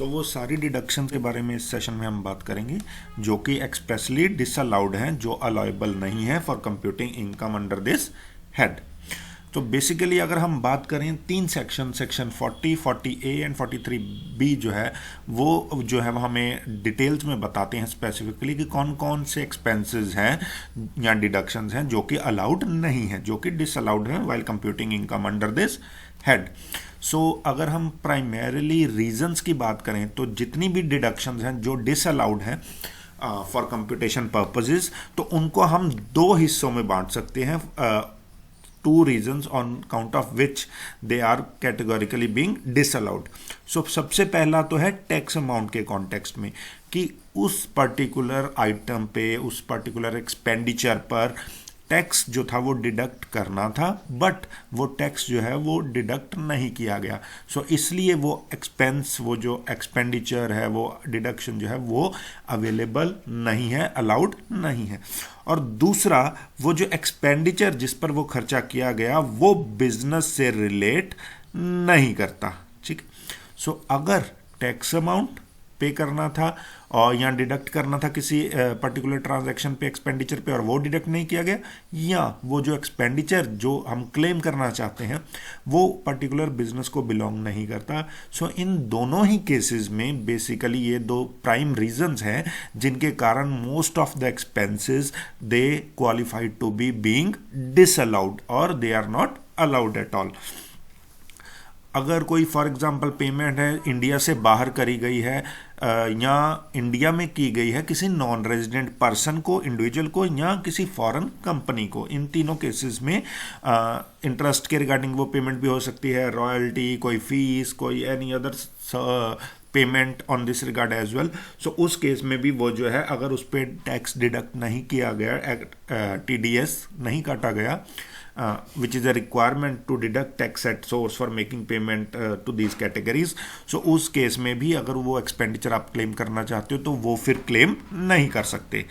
तो वो सारी डिडक्शन के बारे में इस सेशन में हम बात करेंगे जो कि एक्सप्रेसली डिसअलाउड हैं, जो अलाउएबल नहीं है for computing income under this head. तो बेसिकली अगर हम बात करें तीन सेक्शन 40, 40A एंड 43B जो है वो जो है हमें डिटेल्स में बताते हैं स्पेसिफिकली कि कौन कौन से एक्सपेंसेस हैं या डिडक्शंस हैं जो कि अलाउड नहीं है, जो कि डिसअलाउड हैं while computing income under this head. So अगर हम प्राइमरीली रीजंस की बात करें तो जितनी भी डिडक्शंस हैं जो डिसअलाउड हैं फॉर कंप्यूटेशन पर्पसेस, तो उनको हम दो हिस्सों में बांट सकते हैं। Two reasons on count of which they are categorically being disallowed. So सबसे पहला तो है टैक्स अमाउंट के कॉन्टेक्स्ट में कि उस पर्टिकुलर आइटम पे, उस पर्टिकुलर एक्सपेंडिचर पर टैक्स जो था वो डिडक्ट करना था, बट वो टैक्स जो है वो डिडक्ट नहीं किया गया। सो इसलिए वो एक्सपेंस, वो जो एक्सपेंडिचर है, वो डिडक्शन जो है वो अवेलेबल नहीं है, अलाउड नहीं है। और दूसरा, वो जो एक्सपेंडिचर जिस पर वो खर्चा किया गया वो बिजनेस से रिलेट नहीं करता। ठीक। सो अगर टैक्स अमाउंट पे करना था और या डिडक्ट करना था किसी पर्टिकुलर ट्रांजैक्शन पे, एक्सपेंडिचर पे, और वो डिडक्ट नहीं किया गया, या वो जो एक्सपेंडिचर जो हम क्लेम करना चाहते हैं वो पर्टिकुलर बिजनेस को बिलोंग नहीं करता। सो इन दोनों ही केसेस में बेसिकली ये दो प्राइम रीजंस हैं जिनके कारण most of the expenses they qualified to be being disallowed और they are not allowed at all. अगर कोई फॉर एग्जांपल पेमेंट है इंडिया से बाहर करी गई है या इंडिया में की गई है किसी नॉन रेजिडेंट पर्सन को, इंडिविजुअल को, या किसी फॉरेन कंपनी को, इन तीनों केसेस में इंटरेस्ट के रिगार्डिंग वो पेमेंट भी हो सकती है, रॉयल्टी, कोई फीस, कोई any other payment on this regard as well. So उस केस में भी वो जो है अगर उस पर टैक्स डिडक्ट नहीं किया गया, TDS नहीं काटा गया, which is a requirement to deduct tax at source for making payment to these categories, so उस केस में भी अगर वो एक्सपेंडिचर आप क्लेम करना चाहते हो तो वो फिर क्लेम नहीं कर सकते।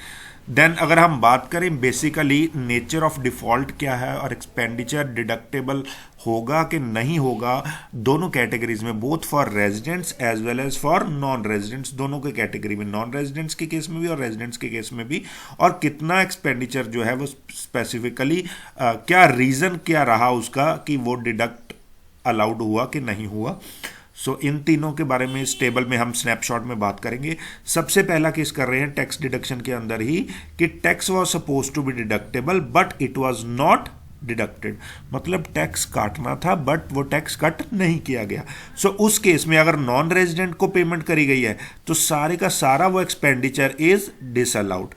देन अगर हम बात करें बेसिकली नेचर ऑफ डिफॉल्ट क्या है और एक्सपेंडिचर डिडक्टेबल होगा कि नहीं होगा दोनों कैटेगरीज में, both for residents as well as for non residents, दोनों के कैटेगरी में, नॉन रेजिडेंट्स के केस में भी और रेजिडेंट्स के केस में भी, और कितना एक्सपेंडिचर जो है वो स्पेसिफिकली क्या रीज़न क्या रहा उसका कि वो डिडक्ट अलाउड हुआ कि नहीं हुआ। सो इन तीनों के बारे में इस टेबल में हम स्नैपशॉट में बात करेंगे। सबसे पहला केस कर रहे हैं टैक्स डिडक्शन के अंदर ही कि tax was suppose to be deductible but it was not deducted, मतलब टैक्स काटना था बट वो टैक्स कट नहीं किया गया। सो उस केस में अगर नॉन रेजिडेंट को पेमेंट करी गई है तो सारे का सारा वो एक्सपेंडिचर इज डिसअलाउड।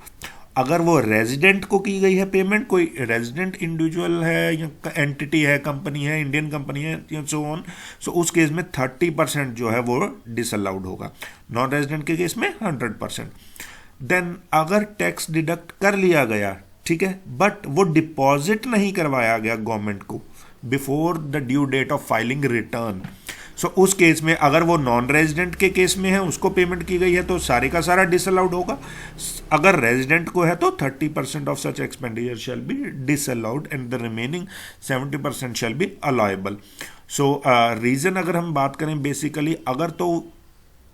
अगर वो रेजिडेंट को की गई है पेमेंट, कोई रेजिडेंट इंडिविजुअल है या एंटिटी है, कंपनी है, इंडियन कंपनी है या सो ऑन, सो उस केस में 30% जो है वो डिसअलाउड होगा। नॉन रेजिडेंट के केस में 100%। देन अगर टैक्स डिडक्ट कर लिया गया, ठीक है, बट वो डिपॉजिट नहीं करवाया गया गवर्नमेंट को before the due date of filing return, so उस केस में अगर वो नॉन रेजिडेंट के केस में है, उसको पेमेंट की गई है तो सारे का सारा डिसअलाउड होगा। अगर रेजिडेंट को है तो 30% of such expenditure shall be disallowed and the remaining 70% shall be allowable. So reason अगर हम बात करें बेसिकली, अगर तो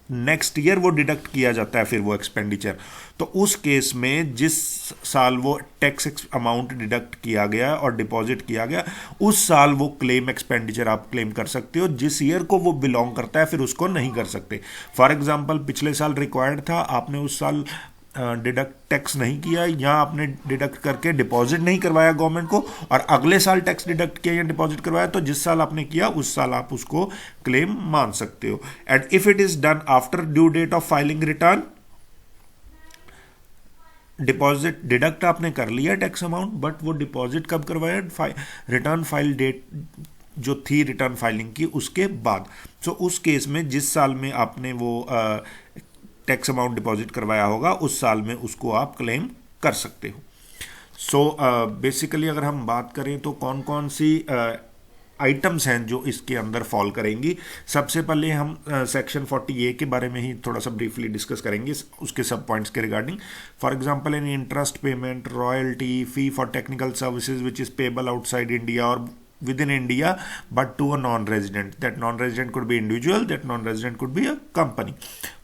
नेक्स्ट ईयर वो डिडक्ट किया जाता है फिर वो एक्सपेंडिचर, तो उस केस में जिस साल वो टैक्स अमाउंट डिडक्ट किया गया और डिपॉजिट किया गया उस साल वो क्लेम एक्सपेंडिचर आप क्लेम कर सकते हो। जिस ईयर को वो बिलोंग करता है फिर उसको नहीं कर सकते। फॉर एग्जांपल पिछले साल रिक्वायर्ड था, आपने उस साल डिडक्ट टैक्स नहीं किया या आपने डिडक्ट करके डिपॉजिट नहीं करवाया गवर्नमेंट को, और अगले साल टैक्स डिडक्ट किया या डिपॉजिट करवाया, तो जिस साल आपने किया उस साल आप उसको क्लेम मान सकते हो। And if it is done after due date of filing return, deposit deduct आपने कर लिया टैक्स अमाउंट, बट वो डिपॉजिट कब करवाया, रिटर्न फाइल डेट जो थी रिटर्न फाइलिंग की उसके बाद। सो उस केस में जिस साल में आपने वो टैक्स अमाउंट डिपॉजिट करवाया होगा उस साल में उसको आप क्लेम कर सकते हो। सो बेसिकली अगर हम बात करें तो कौन कौन सी आइटम्स हैं जो इसके अंदर फॉल करेंगी, सबसे पहले हम सेक्शन 40A के बारे में ही थोड़ा सा ब्रीफली डिस्कस करेंगे उसके सब पॉइंट्स के regarding. For example any interest payment, royalty, fee for technical services which is payable outside India और within India but to a non-resident. That non-resident could be individual, that non-resident could be a company,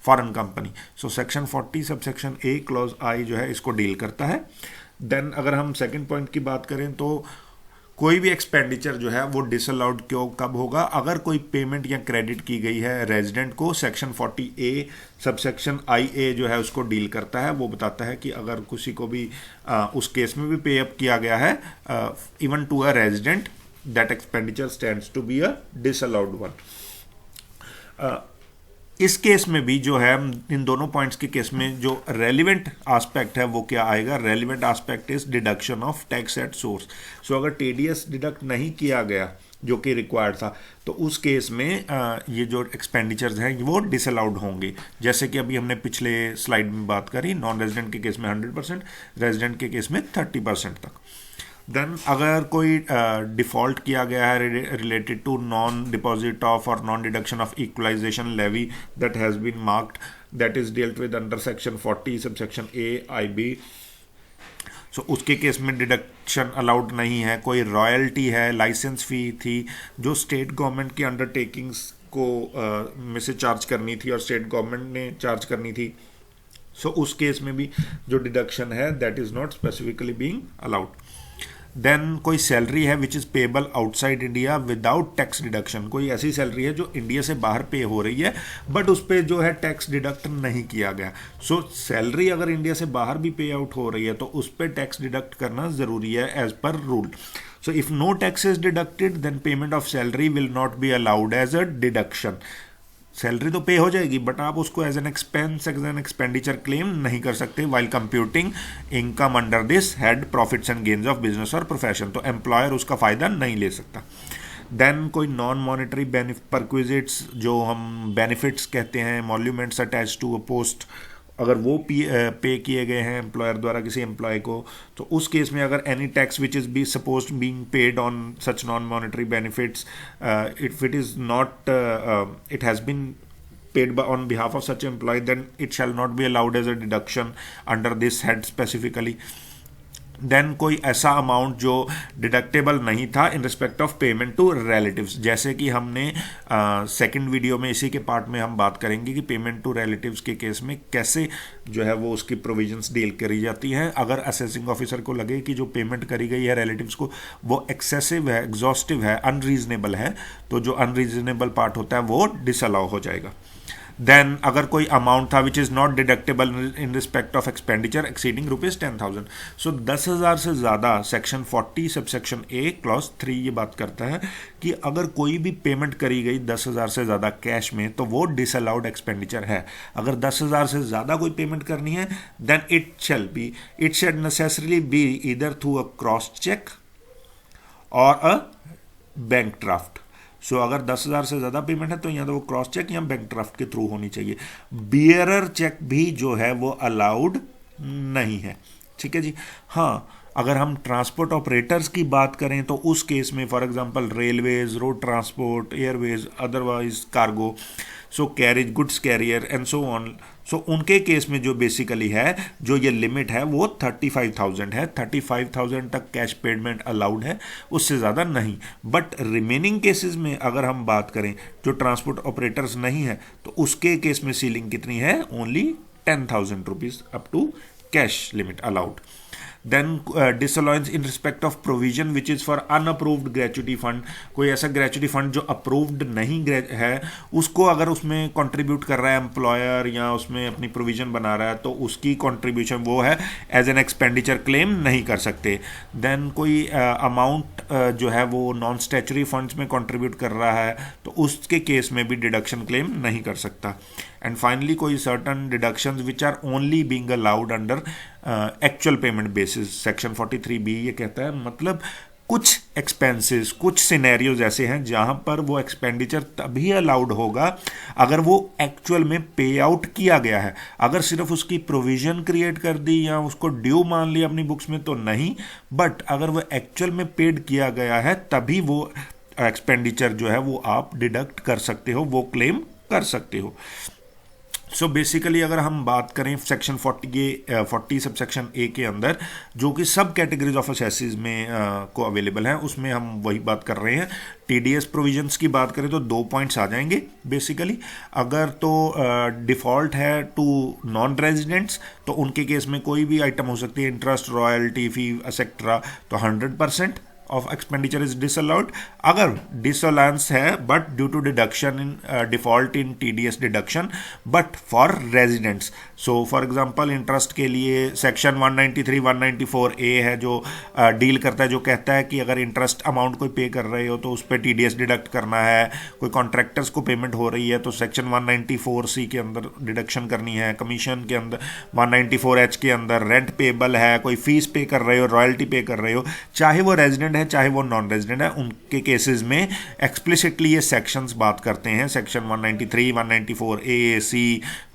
foreign company. So section 40 subsection A clause I जो है इसको deal करता है. Then अगर हम second point की बात करें तो कोई भी एक्सपेंडिचर जो है वो डिसअलाउड क्यों कब होगा, अगर कोई पेमेंट या क्रेडिट की गई है रेजिडेंट को. सेक्शन 40A सबसेक्शन IA जो है उसको डील करता है. वो बताता है कि अगर किसी को भी उस केस में भी पे अप किया गया है even to a resident, that expenditure stands to be a disallowed one. इस केस में भी जो है इन दोनों पॉइंट्स के केस में जो रेलिवेंट एस्पेक्ट है वो क्या आएगा, relevant aspect is deduction of tax at source. So अगर TDS डिडक्ट नहीं किया गया जो कि रिक्वायर्ड था तो उस केस में ये जो एक्सपेंडिचर्स हैं वो डिसअलाउड होंगे. जैसे कि अभी हमने पिछले स्लाइड में बात करी, नॉन रेजिडेंट के केस में 100%, रेजिडेंट के केस में 30% तक. देन अगर कोई डिफ़ॉल्ट किया गया है related to non deposit of और non deduction of equalisation levy that has been marked, that is dealt with under section 40 subsection A IB. So उसके केस में डिडक्शन अलाउड नहीं है. कोई रॉयल्टी है, लाइसेंस फ़ी थी जो स्टेट गवर्नमेंट की अंडरटेकिंग्स को में से चार्ज करनी थी और स्टेट गवर्नमेंट ने चार्ज करनी थी. सो उस केस में भी जो डिडक्शन है that is not specifically being allowed. Then कोई सैलरी है which is payable outside India without tax deduction. कोई ऐसी सैलरी है जो इंडिया से बाहर पे हो रही है बट उस पर जो है टैक्स डिडक्ट नहीं किया गया. सो सैलरी अगर इंडिया से बाहर भी पे आउट हो रही है तो उस पर टैक्स डिडक्ट करना ज़रूरी है as per rule. So if no tax is deducted then payment of salary will not be allowed as a deduction. Salary तो पे हो जाएगी बट आप उसको as an expense, as an expenditure claim नहीं कर सकते while computing income under this head profits and gains of business और profession. तो एम्प्लॉयर उसका फ़ायदा नहीं ले सकता. देन कोई नॉन मॉनेटरी परक्विजिट्स जो हम बेनिफिट्स कहते हैं, मॉल्यूमेंट्स अटैच टू अ पोस्ट, अगर वो पे किए गए हैं एम्प्लॉयर द्वारा किसी एम्प्लॉय को तो उस केस में अगर any tax which is be suppose being paid on such non monetary benefits, if it is not it has been paid on behalf of such employee, then it shall not be allowed as a deduction under this head specifically. Then कोई ऐसा amount जो deductible नहीं था in respect of payment to relatives, जैसे कि हमने second video में इसी के पार्ट में हम बात करेंगे कि पेमेंट टू रिलेटिव्स के केस में कैसे जो है वो उसकी प्रोविजंस डील करी जाती हैं. अगर असेसिंग ऑफिसर को लगे कि जो पेमेंट करी गई है रिलेटिव्स को वो एक्सेसिव है, एग्जॉस्टिव है, अनरीजनेबल है, तो जो अनरीजनेबल पार्ट होता है वो डिसअलाउ हो जाएगा. देन अगर कोई अमाउंट था which is not deductible in respect of expenditure exceeding ₹10,000. सो 10,000 से ज़्यादा सेक्शन 40 सबसेक्शन A क्लॉज 3 ये बात करता है कि अगर कोई भी पेमेंट करी गई 10,000 से ज़्यादा कैश में तो वो डिसअलाउड एक्सपेंडिचर है. अगर 10,000 से ज़्यादा कोई पेमेंट करनी है then it should necessarily be either through a cross cheque और अ बैंक ड्राफ्ट. सो अगर 10,000 से ज़्यादा पेमेंट है तो या तो वो क्रॉस चेक या बैंक ड्राफ्ट के थ्रू होनी चाहिए. बियरर चेक भी जो है वो अलाउड नहीं है. ठीक है जी. हाँ, अगर हम ट्रांसपोर्ट ऑपरेटर्स की बात करें तो उस केस में for example railways, road transport, airways, otherwise cargo, so carriage, goods carrier and so on. So उनके केस में जो बेसिकली है जो ये लिमिट है वो 35,000 है. 35,000 तक कैश पेमेंट अलाउड है, उससे ज़्यादा नहीं. बट रिमेनिंग केसेस में अगर हम बात करें जो ट्रांसपोर्ट ऑपरेटर्स नहीं है तो उसके केस में सीलिंग कितनी है, only 10,000 rupees up to cash limit allowed. Then disallowance in respect of provision which is for unapproved gratuity fund. कोई ऐसा ग्रेचुटी फंड जो अप्रूव्ड नहीं है उसको अगर उसमें कंट्रीब्यूट कर रहा है एम्प्लॉयर या उसमें अपनी प्रोविजन बना रहा है तो उसकी कंट्रीब्यूशन वो है एज एन एक्सपेंडिचर क्लेम नहीं कर सकते. देन कोई अमाउंट जो है वो नॉन स्टैचुरी फंड्स में कंट्रीब्यूट कर रहा है तो उसके केस में भी डिडक्शन क्लेम नहीं कर सकता. एंड फाइनली कोई certain deductions which are only being allowed under actual payment basis. Section 43B ये कहता है मतलब कुछ एक्सपेंसेस, कुछ सिनेरियोज ऐसे हैं जहां पर वो एक्सपेंडिचर तभी अलाउड होगा अगर वो एक्चुअल में पे आउट किया गया है. अगर सिर्फ उसकी प्रोविजन क्रिएट कर दी या उसको ड्यू मान लिया अपनी बुक्स में तो नहीं, बट अगर वो एक्चुअल में पेड किया गया है तभी वो एक्सपेंडिचर जो है वो आप डिडक्ट कर सकते हो, वो क्लेम कर सकते हो. सो बेसिकली अगर हम बात करें सेक्शन 40 सब सेक्शन ए के अंदर जो कि सब कैटेगरीज ऑफ असेसिस में को अवेलेबल है, उसमें हम वही बात कर रहे हैं। टीडीएस प्रोविजंस की बात करें तो 2 पॉइंट्स आ जाएंगे बेसिकली। अगर तो डिफ़ॉल्ट है टू नॉन रेजिडेंट्स तो उनके केस में कोई भी आइटम हो सकती है, इंटरेस्ट, रॉयल्टी, फी एक्सेट्रा, तो 100% ऑफ एक्सपेंडिचर इज डिसअलाउड। अगर डिसअलाउंस है but due to deduction in default in TDS deduction but for residents, so for example interest के लिए सेक्शन 193 194 ए है जो डील करता है, जो कहता है कि अगर इंटरेस्ट अमाउंट कोई पे कर रहे हो तो उस पर टीडीएस डिडक्ट करना है। कोई कॉन्ट्रैक्टर्स को पेमेंट हो रही है तो सेक्शन 194 सी के अंदर डिडक्शन करनी है। कमीशन के अंदर 194 एच के अंदर रेंट पेबल है, कोई फीस पे कर रहे हो, रॉयल्टी पे कर ररहे हो, चाहे वो रेजिडेंट चाहे वो नॉन रेजिडेंट है, उनके केसेस में एक्सप्लिसिटली ये सेक्शंस बात करते हैं। सेक्शन 193 194 ए सी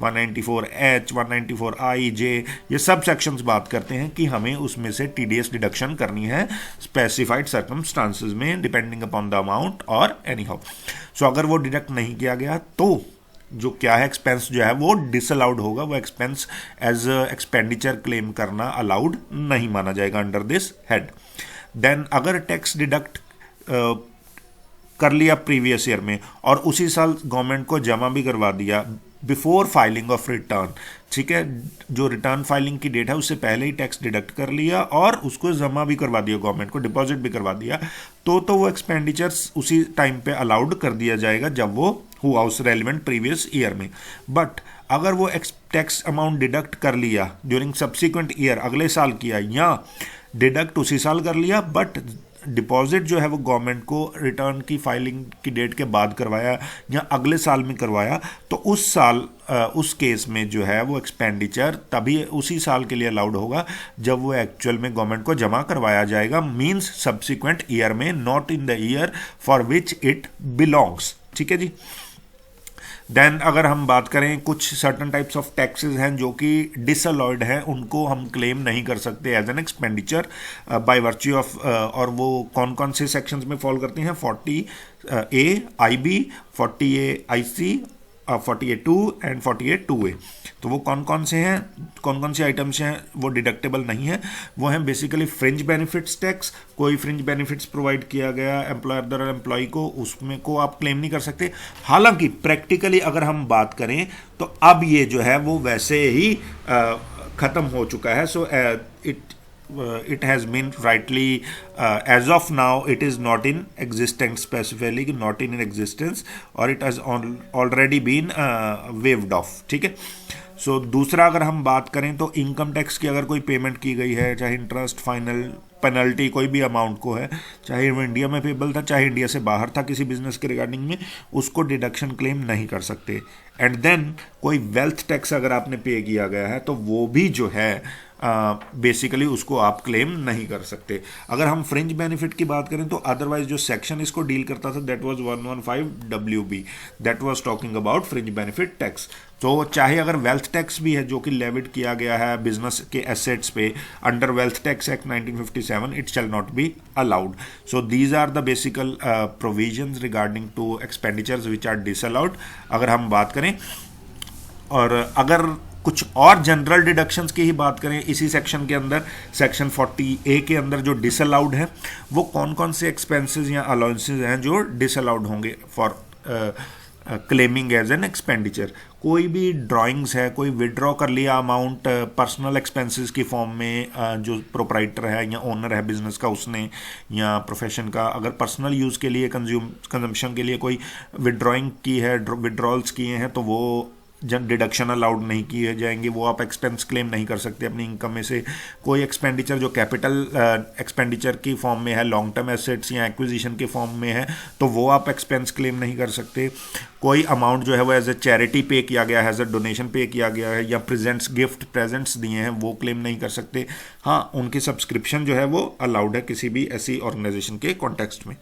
194 एच 194 आई जे, ये सब सेक्शंस बात करते हैं कि हमें उसमें से टीडीएस डिडक्शन करनी है स्पेसिफाइड सर्कमस्टांसेस में डिपेंडिंग अपॉन द अमाउंट और एनी हाउ। सो अगर वो डिडक्ट नहीं किया गया तो जो क्या है एक्सपेंस जो है वो डिसअलाउड होगा, वो एक्सपेंस एज एक्सपेंडिचर क्लेम करना अलाउड नहीं माना जाएगा अंडर दिस हेड। देन अगर टैक्स डिडक्ट कर लिया प्रीवियस ईयर में और उसी साल गवर्नमेंट को जमा भी करवा दिया बिफोर फाइलिंग ऑफ रिटर्न, ठीक है, जो रिटर्न फाइलिंग की डेट है उससे पहले ही टैक्स डिडक्ट कर लिया और उसको जमा भी करवा दिया, गवर्नमेंट को डिपॉजिट भी करवा दिया, तो वो एक्सपेंडिचर्स उसी टाइम पे अलाउड कर दिया जाएगा जब वो हुआ उस रेलिवेंट प्रीवियस ईयर में। बट अगर वो टैक्स अमाउंट डिडक्ट कर लिया ड्यूरिंग सब्सिक्वेंट ईयर, अगले साल किया, या डिडक्ट उसी साल कर लिया बट डिपॉजिट जो है वो गवर्नमेंट को रिटर्न की फाइलिंग की डेट के बाद करवाया या अगले साल में करवाया, तो उस साल उस केस में जो है वो एक्सपेंडिचर तभी उसी साल के लिए अलाउड होगा जब वो एक्चुअल में गवर्नमेंट को जमा करवाया जाएगा, मींस सब्सिक्वेंट ईयर में, not in the year for which it belongs. ठीक है जी। देन अगर हम बात करें कुछ सर्टन टाइप्स ऑफ टैक्सेस हैं जो कि डिसअलाउड हैं, उनको हम क्लेम नहीं कर सकते as an expenditure by virtue of, और वो कौन कौन से सेक्शंस में फॉल करते हैं, 40A IB, 40A IC, 48(2) and 48(2)A। तो वो कौन कौन से हैं, कौन कौन से आइटम्स हैं वो डिडक्टेबल नहीं है, वो हैं बेसिकली फ्रिंज बेनिफिट्स टैक्स। कोई फ्रिंज बेनिफिट्स प्रोवाइड किया गया एम्प्लॉयर द्वारा एम्प्लॉय को, उसमें को आप क्लेम नहीं कर सकते। हालांकि प्रैक्टिकली अगर हम बात करें तो अब ये जो है वो वैसे ही ख़त्म हो चुका है। सो it has been rightly as of now it is not in existence, specifically not in existence, or it has already been waived off। ठीक है। सो दूसरा अगर हम बात करें तो इनकम टैक्स की अगर कोई पेमेंट की गई है, चाहे इंटरेस्ट, फाइनल, पेनल्टी, कोई भी अमाउंट को है, चाहे वो इंडिया में पेबल था चाहे इंडिया से बाहर था किसी बिजनेस के रिगार्डिंग में, उसको डिडक्शन क्लेम नहीं कर सकते। एंड देन कोई वेल्थ टैक्स अगर आपने पे किया गया है तो वो भी जो है बेसिकली उसको आप क्लेम नहीं कर सकते। अगर हम फ्रिंज बेनिफिट की बात करें तो अदरवाइज जो सेक्शन इसको डील करता था that was 115WB, that was talking about fringe benefit tax. तो चाहे अगर वेल्थ टैक्स भी है जो कि लेविड किया गया है बिजनेस के एसेट्स पे under wealth tax act 1957, it shall not be allowed. So these are the basic provisions regarding to expenditures which are disallowed अगर हम बात करें। और अगर कुछ और जनरल डिडक्शंस की ही बात करें इसी सेक्शन के अंदर, सेक्शन 40A के अंदर जो डिसअलाउड है वो कौन कौन से एक्सपेंसेस या अलाउंसेस हैं जो डिसअलाउड होंगे for claiming as an expenditure. कोई भी ड्राइंग्स है, कोई विड्रॉ कर लिया अमाउंट पर्सनल एक्सपेंसेस की फॉर्म में, जो प्रोप्राइटर है या ओनर है बिजनेस का उसने या प्रोफेशन का, अगर पर्सनल यूज़ के लिए कंजम्पशन के लिए कोई विड्रॉइंग की है, विड्रॉल्स किए हैं, तो वो डिडक्शन अलाउड नहीं किए जाएंगे, वो आप एक्सपेंस क्लेम नहीं कर सकते अपनी इनकम में से। कोई एक्सपेंडिचर जो कैपिटल एक्सपेंडिचर की फॉर्म में है, लॉन्ग टर्म एसेट्स या एक्विजिशन के फॉर्म में है, तो वो आप एक्सपेंस क्लेम नहीं कर सकते। कोई अमाउंट जो है वो एज ए चैरिटी पे किया गया है, एज ए डोनेशन पे किया गया है, या प्रेजेंट्स गिफ्ट प्रेजेंट्स दिए हैं, वो क्लेम नहीं कर सकते। हाँ, उनकी सब्सक्रिप्शन जो है वो अलाउड है किसी भी ऐसी ऑर्गेनाइजेशन के कॉन्टेक्स्ट में।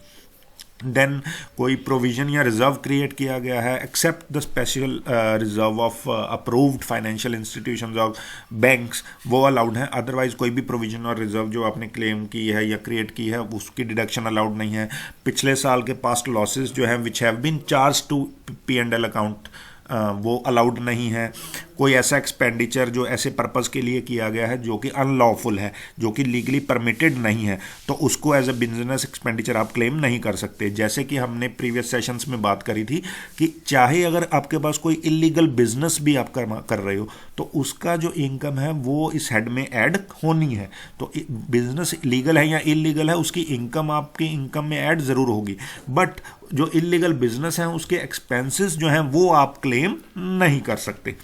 देन कोई प्रोविजन या रिजर्व क्रिएट किया गया है except the special reserve of approved financial institutions of banks, वो अलाउड है। अदरवाइज कोई भी प्रोविजन और रिजर्व जो आपने क्लेम की है या क्रिएट की है उसकी डिडक्शन अलाउड नहीं है। पिछले साल के पास्ट लॉसेस जो हैं which have been charge to P&L account वो अलाउड नहीं है। कोई ऐसा एक्सपेंडिचर जो ऐसे पर्पस के लिए किया गया है जो कि अनलॉफुल है, जो कि लीगली परमिटेड नहीं है, तो उसको एज ए बिजनेस एक्सपेंडिचर आप क्लेम नहीं कर सकते। जैसे कि हमने प्रीवियस सेशंस में बात करी थी कि चाहे अगर आपके पास कोई इलीगल बिजनेस भी आप कर रहे हो तो उसका जो इनकम है वो इस हेड में ऐड होनी है। तो बिजनेस लीगल है या इलीगल है, उसकी इनकम आपकी इनकम में ऐड जरूर होगी, बट जो इलीगल बिजनेस है उसके एक्सपेंसेस जो हैं वो आप क्लेम नहीं कर सकते।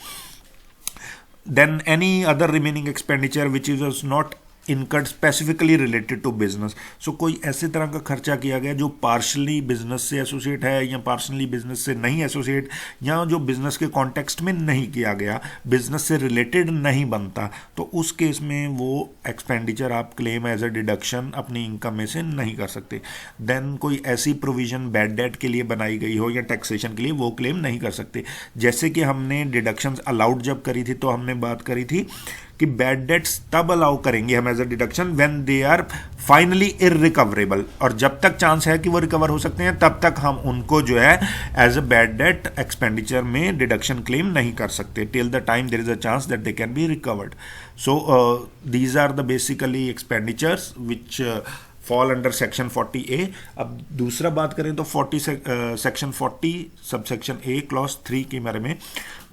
Then any other remaining expenditure which is not incurred specifically related to business. So कोई ऐसे तरह का खर्चा किया गया जो पार्शली बिजनेस से एसोसिएट है या पार्शली बिजनेस से नहीं एसोसिएट, या जो बिजनेस के कॉन्टेक्स्ट में नहीं किया गया, बिजनेस से रिलेटेड नहीं बनता, तो उस केस में वो एक्सपेंडिचर आप क्लेम एज ए डिडक्शन अपनी इनकम में से नहीं कर सकते। देन कोई ऐसी प्रोविजन बैड डेट के लिए बनाई गई हो या टैक्सेशन के लिए, वो क्लेम नहीं कर सकते। जैसे कि हमने डिडक्शंस अलाउड जब करी थी तो हमने बात करी थी कि बैड डेट्स तब अलाउ करेंगे हम as a deduction when they are finally irrecoverable, और जब तक चांस है कि वो रिकवर हो सकते हैं तब तक हम उनको जो है as a bad debt expenditure में डिडक्शन क्लेम नहीं कर सकते, till the time there is a chance that they can be recovered. So these are the basically expenditures which fall under section 40A। अब दूसरा बात करें तो section 40 sub section A clause 3 के बारे में,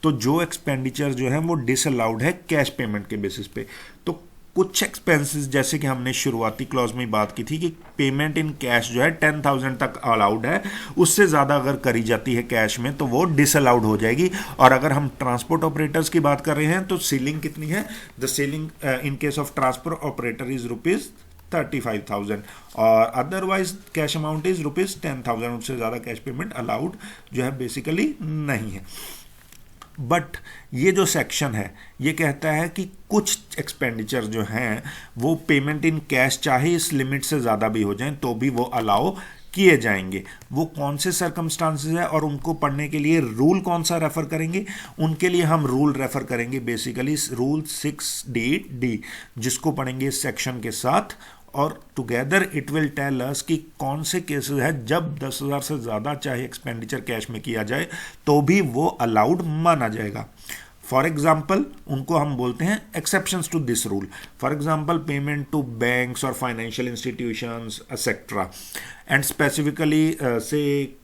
तो जो एक्सपेंडिचर जो है वो डिसअलाउड है कैश पेमेंट के बेसिस पे। तो कुछ एक्सपेंसेस जैसे कि हमने शुरुआती क्लॉज में बात की थी कि पेमेंट इन कैश जो है 10,000 तक अलाउड है, उससे ज़्यादा अगर करी जाती है कैश में तो वो डिसअलाउड हो जाएगी। और अगर हम ट्रांसपोर्ट ऑपरेटर्स की बात कर रहे हैं तो सीलिंग कितनी है, the ceiling in case of transport operator is ₹35,000 और अदरवाइज कैश अमाउंट इज ₹10,000। उससे ज़्यादा कैश पेमेंट अलाउड जो है बेसिकली नहीं है। बट ये जो सेक्शन है ये कहता है कि कुछ एक्सपेंडिचर जो हैं वो पेमेंट इन कैश चाहे इस लिमिट से ज़्यादा भी हो जाएं तो भी वो अलाउ किए जाएंगे। वो कौन से सर्कमस्टांसेस है और उनको पढ़ने के लिए रूल कौन सा रेफर करेंगे, उनके लिए हम रूल रेफर करेंगे बेसिकली रूल 6D, जिसको पढ़ेंगे इस सेक्शन के साथ, और together it will tell us कि कौन से केसेस है जब 10,000 से ज़्यादा चाहे एक्सपेंडिचर कैश में किया जाए तो भी वो अलाउड माना जाएगा। फॉर एग्जाम्पल उनको हम बोलते हैं exceptions to this rule. For example payment to banks और financial institutions etcetera, and specifically say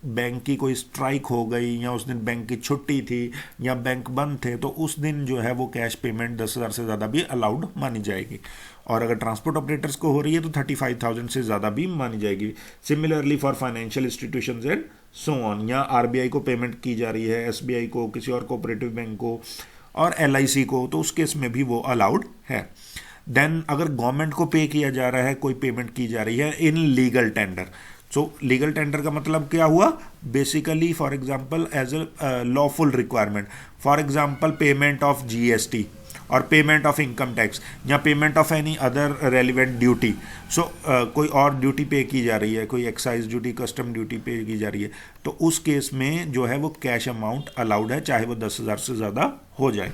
bank की कोई स्ट्राइक हो गई या उस दिन बैंक की छुट्टी थी या बैंक बंद थे तो उस दिन जो है वो कैश पेमेंट 10,000 से ज़्यादा भी अलाउड मानी जाएगी। और अगर ट्रांसपोर्ट ऑपरेटर्स को हो रही है तो 35,000 से ज़्यादा भी मानी जाएगी। Similarly for financial institutions and so on, या आरबीआई को पेमेंट की जा रही है, एसबीआई को, किसी और कोऑपरेटिव बैंक को और एलआईसी को, तो उस केस में भी वो अलाउड है। देन अगर गवर्नमेंट को पे किया जा रहा है, कोई पेमेंट की जा रही है in legal tender. So legal tender का मतलब क्या हुआ, basically for example as a lawful requirement, for example payment of GST और पेमेंट ऑफ इनकम टैक्स या payment of any other relevant duty. So कोई और ड्यूटी पे की जा रही है, कोई एक्साइज ड्यूटी, कस्टम ड्यूटी पे की जा रही है, तो उस केस में जो है वो कैश अमाउंट अलाउड है चाहे वो 10,000 से ज़्यादा हो जाए।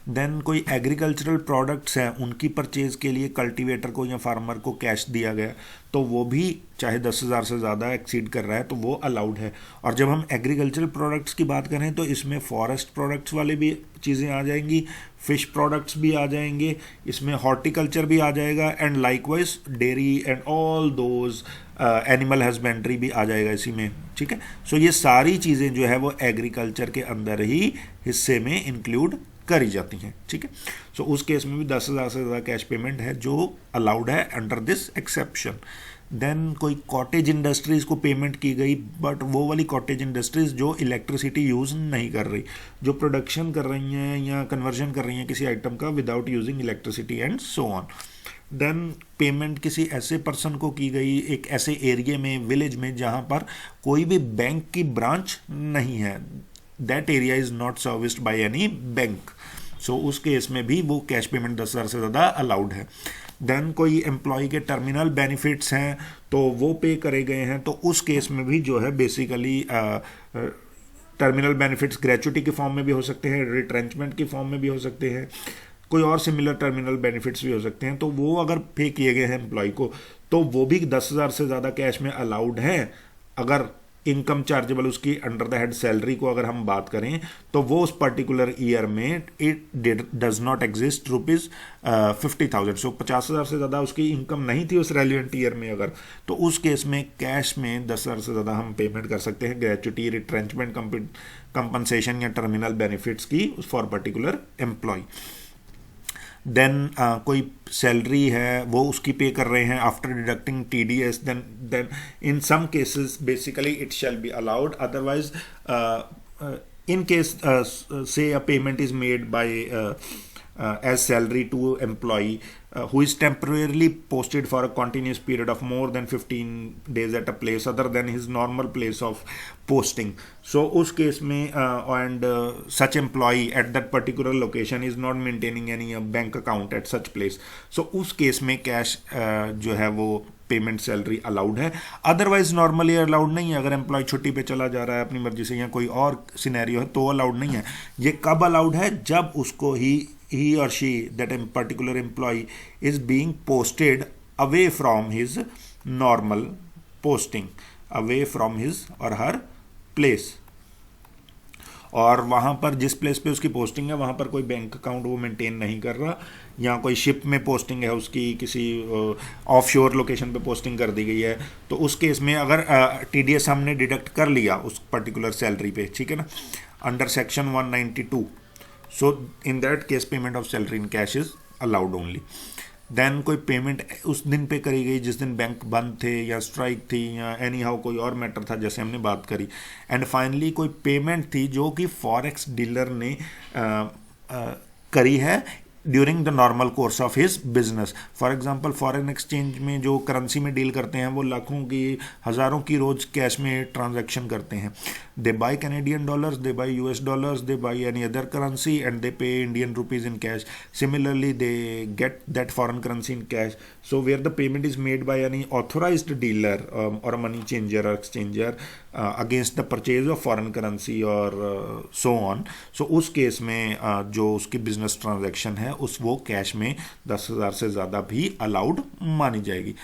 देन कोई एग्रीकल्चरल प्रोडक्ट्स हैं उनकी परचेज के लिए कल्टीवेटर को या फार्मर को कैश दिया गया तो वो भी चाहे 10,000 से ज़्यादा एक्सीड कर रहा है तो वो अलाउड है। और जब हम एग्रीकल्चरल प्रोडक्ट्स की बात करें तो इसमें फॉरेस्ट प्रोडक्ट्स वाले भी चीज़ें आ जाएंगी, फिश प्रोडक्ट्स भी आ जाएंगे, इसमें हॉर्टिकल्चर भी आ जाएगा, and likewise dairy and all those animal husbandry भी आ जाएगा इसी में। ठीक है, सो ये सारी चीज़ें जो है वो एग्रीकल्चर के अंदर ही हिस्से में इंक्लूड करी जाती हैं। ठीक है, सो उस केस में भी 10,000 से ज़्यादा कैश पेमेंट है जो अलाउड है अंडर दिस एक्सेप्शन। देन कोई कॉटेज इंडस्ट्रीज को पेमेंट की गई, बट वो वाली कॉटेज इंडस्ट्रीज जो इलेक्ट्रिसिटी यूज़ नहीं कर रही, जो प्रोडक्शन कर रही हैं या कन्वर्जन कर रही हैं किसी आइटम का without using electricity and so on. Then payment किसी ऐसे पर्सन को की गई एक ऐसे एरिया में, विलेज में, जहाँ पर कोई भी बैंक की ब्रांच नहीं है, that area is not serviced by any bank. So उस केस में भी वो कैश पेमेंट 10,000 से ज़्यादा अलाउड है। देन कोई एम्प्लॉय के टर्मिनल बेनिफिट्स हैं तो वो पे करे गए हैं तो उस केस में भी जो है बेसिकली टर्मिनल बेनिफिट्स ग्रेचुटी के फॉर्म में भी हो सकते हैं, रिट्रेंचमेंट के फॉर्म में भी हो सकते हैं, कोई और सिमिलर टर्मिनल बेनिफिट्स भी हो सकते हैं। तो वो अगर पे किए गए हैं एम्प्लॉय को तो वो भी 10,000 से ज़्यादा कैश में अलाउड हैं अगर इनकम चार्जेबल उसकी अंडर द हेड सैलरी को अगर हम बात करें तो वो उस पर्टिकुलर ईयर में it does not exist rupees 50,000, सो 50,000 से ज़्यादा उसकी इनकम नहीं थी उस रेलिवेंट ईयर में अगर, तो उस केस में कैश में 10,000 से ज़्यादा हम पेमेंट कर सकते हैं ग्रेचुटी, रिट्रेंचमेंट, कंपनसेशन या टर्मिनल बेनिफिट्स की फॉर पर्टिकुलर एम्प्लॉय। देन कोई सैलरी है वो उसकी पे कर रहे हैं after deducting TDS, then in some cases basically it shall be allowed, otherwise in case say a payment is made by as salary to employee who is temporarily posted for a continuous period of more than 15 days at a place other than his normal place of posting, so us case mein and such employee at that particular location is not maintaining any bank account at such place, so us case mein cash जो है वो payment salary allowed है। Otherwise normally allowed नहीं है। अगर employ छुट्टी पे चला जा रहा है अपनी मर्जी से या कोई और सिनेरियो है तो अलाउड नहीं है। ये कब अलाउड है? जब उसको he or she that particular employee is being posted away from his normal posting, away from his or her place, और वहाँ पर जिस प्लेस पे उसकी पोस्टिंग है वहाँ पर कोई बैंक अकाउंट वो मेंटेन नहीं कर रहा, या कोई शिप में पोस्टिंग है उसकी, किसी ऑफशोर लोकेशन पे पोस्टिंग कर दी गई है, तो उस केस में अगर TDS हमने डिडक्ट कर लिया उस पर्टिकुलर सैलरी पे, ठीक है ना, under section 192, so in that case payment of salary in cash is allowed only. Then कोई पेमेंट उस दिन पे करी गई जिस दिन बैंक बंद थे या स्ट्राइक थी या एनी हाउ कोई और मैटर था जैसे हमने बात करी। एंड फाइनली कोई पेमेंट थी जो कि फॉरेक्स डीलर ने करी है during the normal course of his business. For example foreign exchange में जो करेंसी में डील करते हैं वो लाखों की, हज़ारों की रोज कैश में ट्रांजैक्शन करते हैं। They buy Canadian dollars, they buy US dollars, they buy any other currency and they pay Indian rupees in cash. Similarly they get that foreign currency in cash, so where the payment is made by any authorized dealer or a money changer or exchanger against the purchase of foreign currency or so on, so उस case में जो उसकी business transaction है उस वो cash में 10,000 से ज़्यादा भी अलाउड मानी जाएगी।